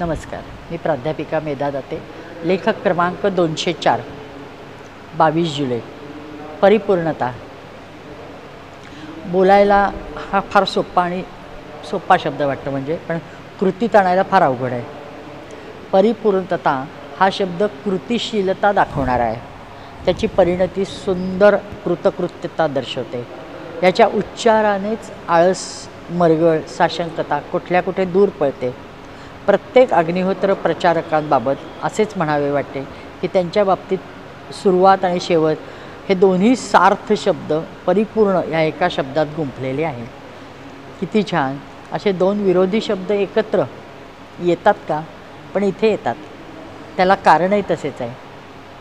नमस्कार, मी प्राध्यापिका मेधा दाते. लेखक क्रमांक 204, 22 जुलै. परिपूर्णता. बोलायला हा फार सोपा शब्द वाटतो, पण कृतीत आणायला फार अवघड आहे. परिपूर्णता हा शब्द कृतिशीलता दाखवणारा आहे. त्याची परिणती सुंदर कृतकृत्यता दर्शवते. याच्या उच्चारानेच आळस, मरगळ, साशंकता कुठे दूर पळते. प्रत्येक अग्निहोत्र प्रचारकांबाबत असेच म्हणावे वाटते की त्यांच्या बाबतीत सुरुवात आणि शेवट हे दोन्ही सार्थ शब्द परिपूर्ण या एका शब्दात गुंफलेले आहे. किती छान! असे दोन विरोधी शब्द एकत्र येतात का? पण इथे येतात. त्याला कारणही तसेच आहे.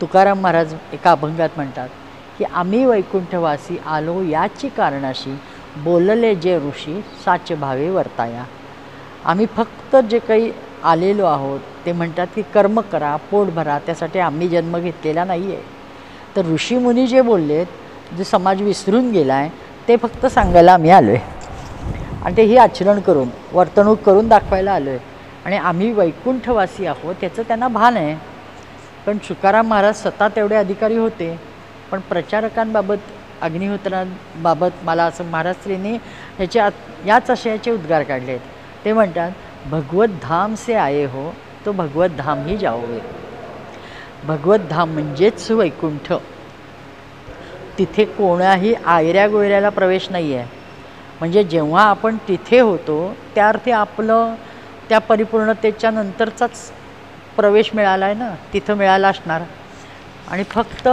तुकाराम महाराज एका अभंगात म्हणतात की आम्ही वैकुंठवासी आलो याची कारणाशी, बोलले जे ऋषी साच भावे वर्ताया. आम्ही फक्त जे काही आलेलो आहोत ते म्हणतात की कर्म करा, पोट भरा, त्यासाठी आम्ही जन्म घेतलेला नाही आहे. तर ऋषीमुनी जे बोललेत, जे समाज विसरून गेला आहे, ते फक्त सांगायला आम्ही आलो आहे आणि तेही आचरण करून, वर्तणूक करून दाखवायला आलो आहे. आणि आम्ही वैकुंठवासी आहोत याचं त्यांना भान आहे. पण तुकाराम महाराज स्वतः तेवढे अधिकारी होते, पण प्रचारकांबाबत, अग्निहोत्रांबाबत मला असं महाराष्ट्रींनी याच आशयाचे उद्गार काढले आहेत. ते म्हणतात, भगवत धाम से आये हो तो भगवत धाम ही जाओगे. भगवत धाम म्हणजेच वैकुंठ. तिथे कोणाही आयऱ्या गोयऱ्याला प्रवेश नाही आहे. म्हणजे जेव्हा आपण तिथे होतो त्या अर्थी आपलं त्या परिपूर्णतेच्या नंतरचाच प्रवेश मिळाला आहे ना, तिथं मिळाला असणार. आणि फक्त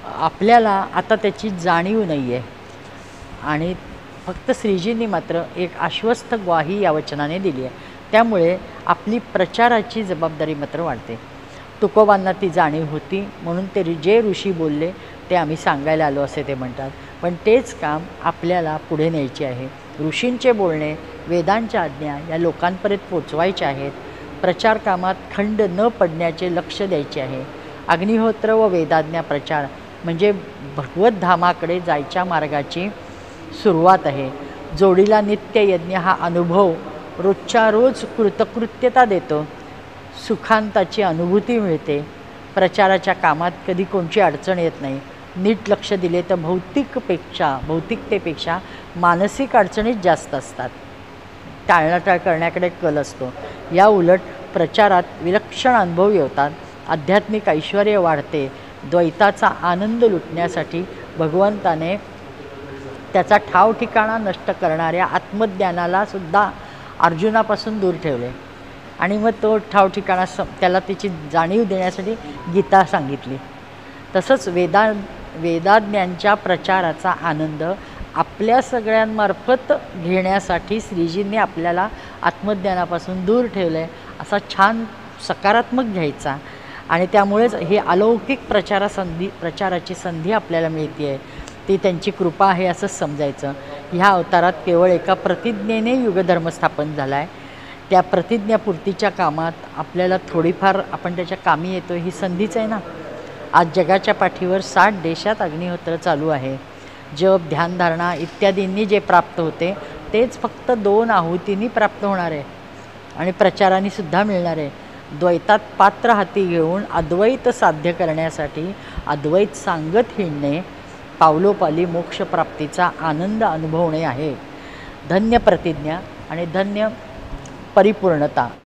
आपल्याला आता त्याची जाणीव नाही आहे. आणि फक्त श्रीजींनी मात्र एक आश्वस्त ग्वाही या वचनाने दिली आहे. त्यामुळे आपली प्रचाराची जबाबदारी मात्र वाढते. तुकोबांना ती जाणीव होती, म्हणून ते जे ऋषी बोलले ते आम्ही सांगायला आलो असे ते म्हणतात. पण तेच काम आपल्याला पुढे न्यायचे आहे. ऋषींचे बोलणे, वेदांच्या आज्ञा या लोकांपर्यंत पोचवायच्या आहेत. प्रचार कामात खंड न पडण्याचे लक्ष द्यायचे आहे. अग्निहोत्र व वेदाज्ञा प्रचार म्हणजे भगवत धामाकडे जायच्या मार्गाची सुरुवात आहे. जोडीला नित्ययज्ञ हा अनुभव रोजच्या रोज कृतकृत्यता देतो. सुखांताची अनुभूती मिळते. प्रचाराच्या कामात कधी कोणची अडचण येत नाही. नीट लक्ष दिले तर भौतिकतेपेक्षा मानसिक अडचणीच जास्त असतात. टाळाटाळ करण्याकडे कल असतो. या उलट प्रचारात विलक्षण अनुभव येतात. आध्यात्मिक ऐश्वर्य वाढते. द्वैताचा आनंद लुटण्यासाठी भगवंताने त्याचा ठाव ठिकाणा नष्ट करणाऱ्या आत्मज्ञानाला सुद्धा अर्जुनापासून दूर ठेवले. आणि मग तो ठाव ठिकाणा त्याला त्याची जाणीव देण्यासाठी गीता सांगितली. तसंच वेदाज्ञांच्या प्रचाराचा आनंद आपल्या सगळ्यांमार्फत घेण्यासाठी श्रीजींनी आपल्याला आत्मज्ञानापासून दूर ठेवलं आहे असा छान सकारात्मक घ्यायचा. आणि त्यामुळेच ही अलौकिक प्रचाराची संधी आपल्याला मिळते आहे. ती त्यांची कृपा आहे असंच समजायचं. ह्या अवतारात केवळ एका प्रतिज्ञेने युगधर्म स्थापन झाला आहे. त्या प्रतिज्ञापूर्तीच्या कामात आपल्याला थोडीफार आपण त्याच्या कामी येतो, ही संधीच आहे ना. आज जगाच्या पाठीवर 60 देशात अग्निहोत्र चालू आहे. जप, ध्यानधारणा इत्यादींनी जे प्राप्त होते तेच फक्त 2 आहुतींनी प्राप्त होणार आहे आणि प्रचाराने सुद्धा मिळणार आहे. द्वैतात पात्र हाती घेऊन अद्वैत साध्य करण्यासाठी अद्वैत सांगत हिंडणे, पावलोपाली मोक्षप्राप्तीचा आनंद अनुभवणे आहे. धन्य प्रतिज्ञा आणि धन्य परिपूर्णता.